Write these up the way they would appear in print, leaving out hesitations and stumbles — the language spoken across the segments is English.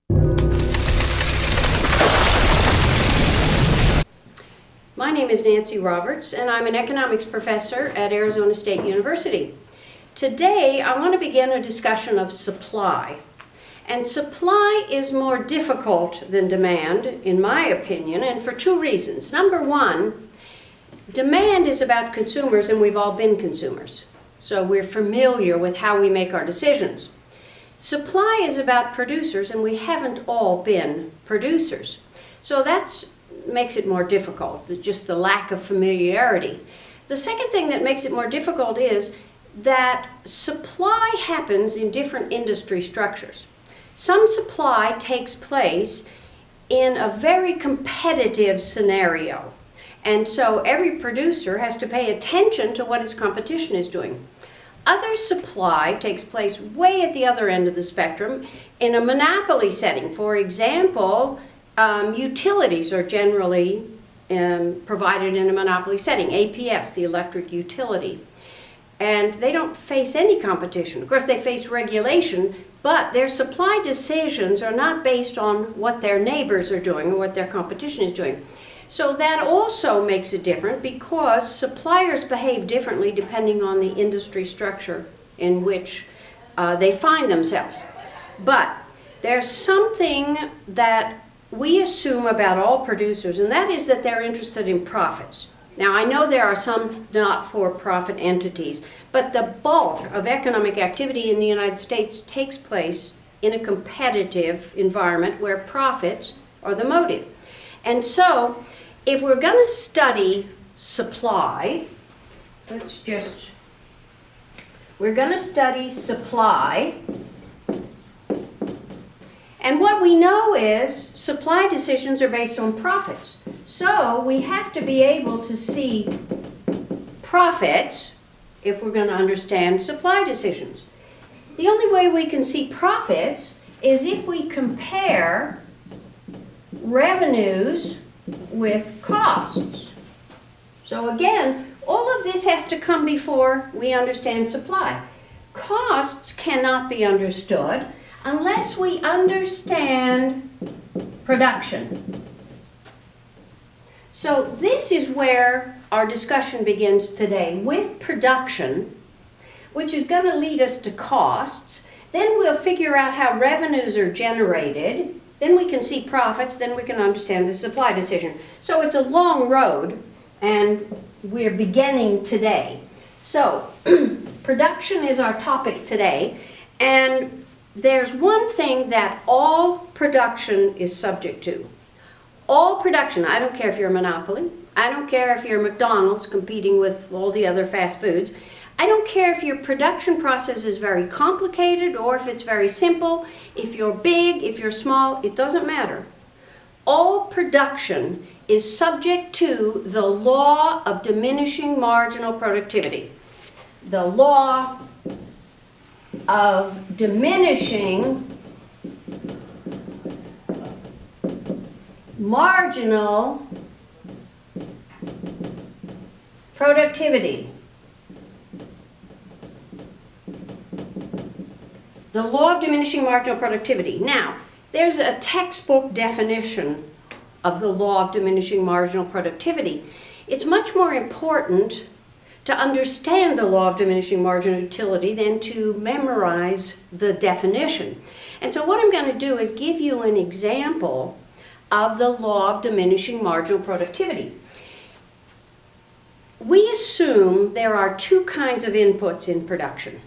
My name is Nancy Roberts, and I'm an economics professor at Arizona State University. Today, I want to begin a discussion of supply. And supply is more difficult than demand, in my opinion, and for two reasons. Number one, demand is about consumers, and we've all been consumers. So we're familiar with how we make our decisions. Supply is about producers, and we haven't all been producers. So that makes it more difficult, just the lack of familiarity. The second thing that makes it more difficult is that supply happens in different industry structures. Some supply takes place in a very competitive scenario. And so every producer has to pay attention to what its competition is doing. Other supply takes place way at the other end of the spectrum in a monopoly setting. For example, utilities are generally provided in a monopoly setting, APS, the electric utility. And they don't face any competition. Of course, they face regulation, but their supply decisions are not based on what their neighbors are doing or what their competition is doing. So that also makes it different because suppliers behave differently depending on the industry structure in which they find themselves. But there's something that we assume about all producers, and that is that they're interested in profits. Now, I know there are some not-for-profit entities, but the bulk of economic activity in the United States takes place in a competitive environment where profits are the motive. And so, if we're going to study supply, we're going to study supply, and what we know is supply decisions are based on profits. So we have to be able to see profits if we're going to understand supply decisions. The only way we can see profits is if we compare revenues with costs. So again, all of this has to come before we understand supply. Costs cannot be understood unless we understand production. So this is where our discussion begins today, with production, which is going to lead us to costs. Then we'll figure out how revenues are generated. Then we can see profits. Then we can understand the supply decision. So it's a long road, and we're beginning today. So production is our topic today, and there's one thing that all production is subject to. All production, I don't care if you're a monopoly, I don't care if you're McDonald's competing with all the other fast foods, I don't care if your production process is very complicated or if it's very simple, if you're big, if you're small, it doesn't matter. All production is subject to the law of diminishing marginal productivity. The law of diminishing marginal productivity. The law of diminishing marginal productivity. Now, there's a textbook definition of the law of diminishing marginal productivity. It's much more important to understand the law of diminishing marginal utility than to memorize the definition. And so what I'm going to do is give you an example of the law of diminishing marginal productivity. We assume there are two kinds of inputs in production.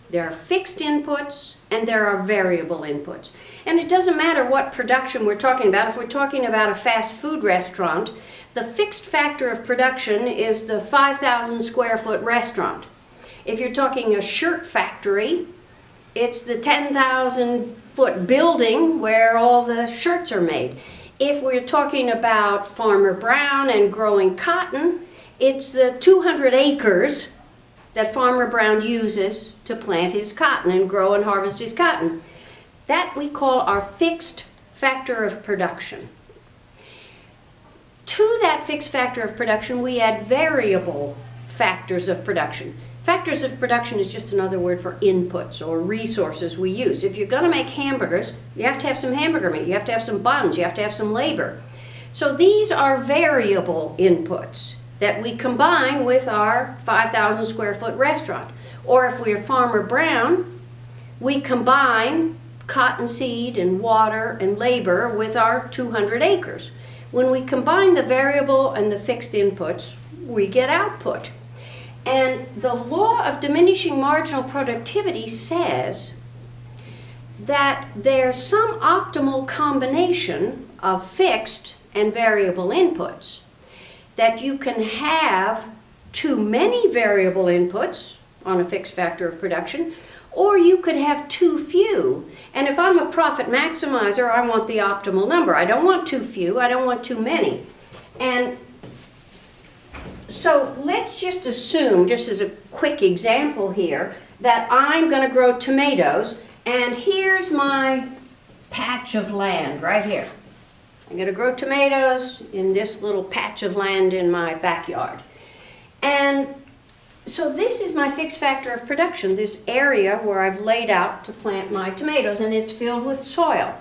There are fixed inputs and there are variable inputs. And it doesn't matter what production we're talking about. If we're talking about a fast food restaurant, the fixed factor of production is the 5,000 square foot restaurant. If you're talking a shirt factory, it's the 10,000 foot building where all the shirts are made. If we're talking about Farmer Brown and growing cotton, it's the 200 acres that Farmer Brown uses to plant his cotton and grow and harvest his cotton. That we call our fixed factor of production. To that fixed factor of production, we add variable factors of production. Factors of production is just another word for inputs or resources we use. If you're going to make hamburgers, you have to have some hamburger meat, you have to have some buns, you have to have some labor. So these are variable inputs that we combine with our 5,000 square foot restaurant. Or if we're Farmer Brown, we combine cottonseed and water and labor with our 200 acres. When we combine the variable and the fixed inputs, we get output. And the law of diminishing marginal productivity says that there's some optimal combination of fixed and variable inputs. That you can have too many variable inputs on a fixed factor of production, or you could have too few. And if I'm a profit maximizer, I want the optimal number. I don't want too few, I don't want too many. And so let's just assume, just as a quick example here, that I'm going to grow tomatoes, and here's my patch of land right here. I'm going to grow tomatoes in this little patch of land in my backyard. And so this is my fixed factor of production, this area where I've laid out to plant my tomatoes, and it's filled with soil.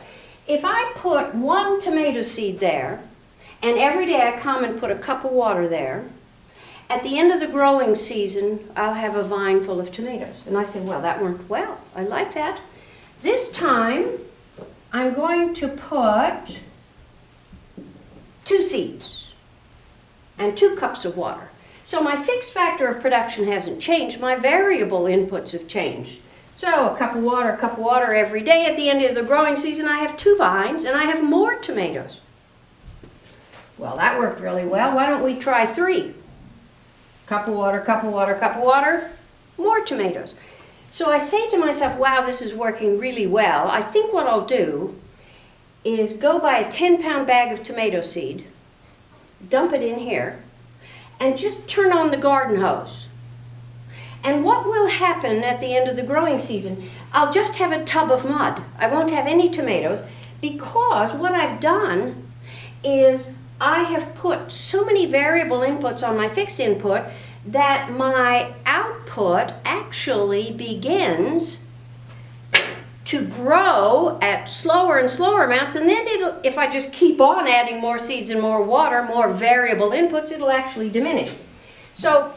If I put one tomato seed there, and every day I come and put a cup of water there, at the end of the growing season, I'll have a vine full of tomatoes. And I said, well, that worked well. I like that. This time, I'm going to put 2 seeds and 2 cups of water. So my fixed factor of production hasn't changed. My variable inputs have changed. So a cup of water every day. At the end of the growing season, I have 2 vines and I have more tomatoes. Well, that worked really well. Why don't we try 3? Cup of water, cup of water, cup of water, more tomatoes. So I say to myself, wow, this is working really well. I think what I'll do is go buy a 10-pound bag of tomato seed, dump it in here, and just turn on the garden hose. And what will happen at the end of the growing season? I'll just have a tub of mud. I won't have any tomatoes, because what I've done is I have put so many variable inputs on my fixed input that my output actually begins to grow at slower and slower amounts, and then if I just keep on adding more seeds and more water, more variable inputs, it'll actually diminish. So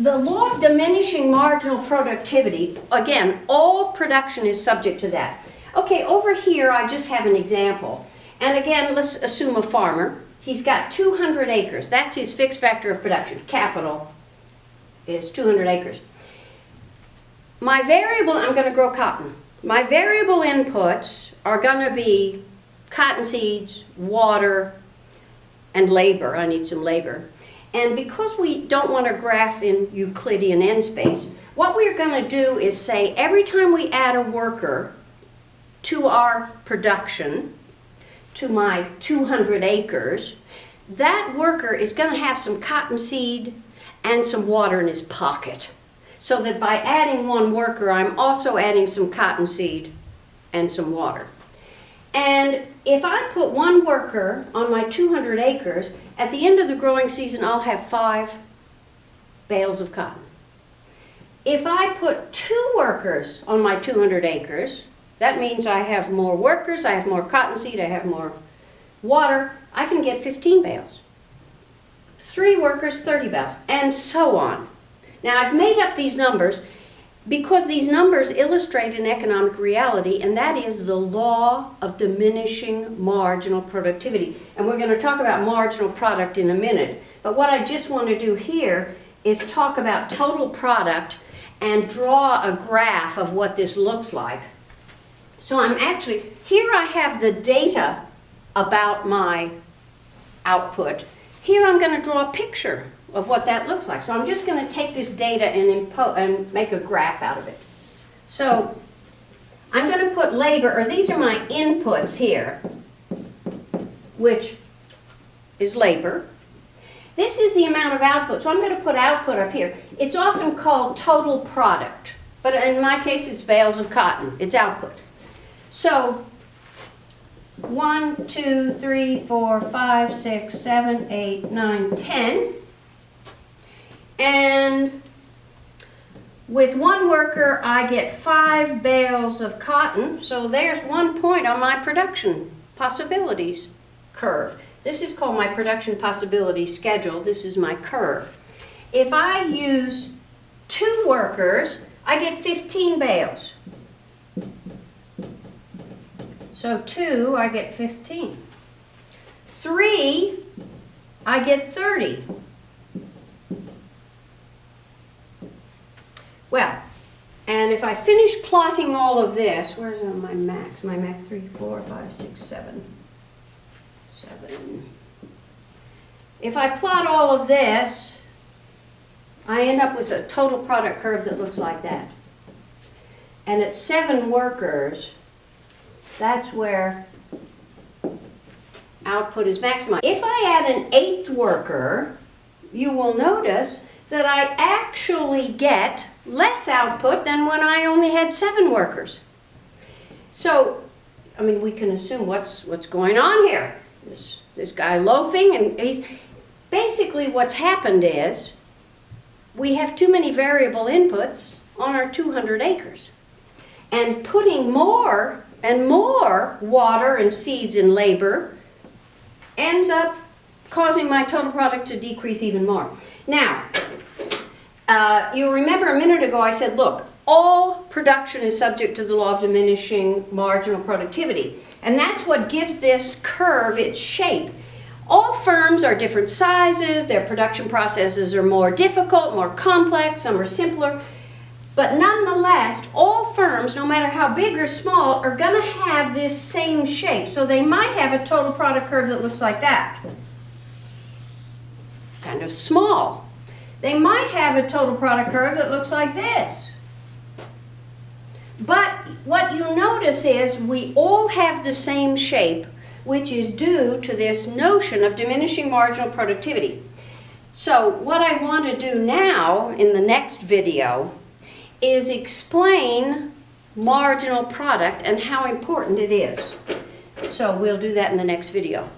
the law of diminishing marginal productivity, again, all production is subject to that. Okay, over here I just have an example. And again, let's assume a farmer. He's got 200 acres. That's his fixed factor of production. Capital is 200 acres. My variable, I'm going to grow cotton. My variable inputs are going to be cotton seeds, water, and labor. I need some labor. And because we don't want to graph in Euclidean end space, what we're going to do is say every time we add a worker to our production, to my 200 acres, that worker is going to have some cottonseed and some water in his pocket. So that by adding one worker, I'm also adding some cottonseed and some water. And if I put one worker on my 200 acres, at the end of the growing season, I'll have 5 bales of cotton. If I put 2 workers on my 200 acres, that means I have more workers, I have more cottonseed, I have more water. I can get 15 bales. 3 workers, 30 bales, and so on. Now, I've made up these numbers because these numbers illustrate an economic reality, and that is the law of diminishing marginal productivity. And we're going to talk about marginal product in a minute. But what I just want to do here is talk about total product and draw a graph of what this looks like. So I'm actually, here I have the data about my output. Here I'm going to draw a picture of what that looks like. So I'm just going to take this data and make a graph out of it. So I'm going to put labor, or these are my inputs here, which is labor. This is the amount of output. So I'm going to put output up here. It's often called total product, but in my case it's bales of cotton. It's output. So 1, 2, 3, 4, 5, 6, 7, 8, 9, 10. And With one worker, I get 5 bales of cotton, so there's 1 point on my production possibilities curve. This is called my production possibility schedule. This is my curve. If I use 2 workers, I get 15 bales. So 2, I get 15. 3, I get 30. Well, and if I finish plotting all of this, where's my max? My max 3, 4, 5, 6, 7. If I plot all of this, I end up with a total product curve that looks like that. And at 7 workers, that's where output is maximized. If I add an 8th worker, you will notice that I actually get less output than when I only had 7 workers. So, I mean, we can assume what's going on here. This guy loafing, and he's basically what's happened is we have too many variable inputs on our 200 acres. And putting more and more water and seeds and labor ends up causing my total product to decrease even more. Now, you remember a minute ago I said, look, all production is subject to the law of diminishing marginal productivity. And that's what gives this curve its shape. All firms are different sizes, their production processes are more difficult, more complex, some are simpler. But nonetheless, all firms, no matter how big or small, are going to have this same shape. So they might have a total product curve that looks like that. Kind of small. They might have a total product curve that looks like this. But what you notice is we all have the same shape, which is due to this notion of diminishing marginal productivity. So what I want to do now in the next video is explain marginal product and how important it is. So we'll do that in the next video.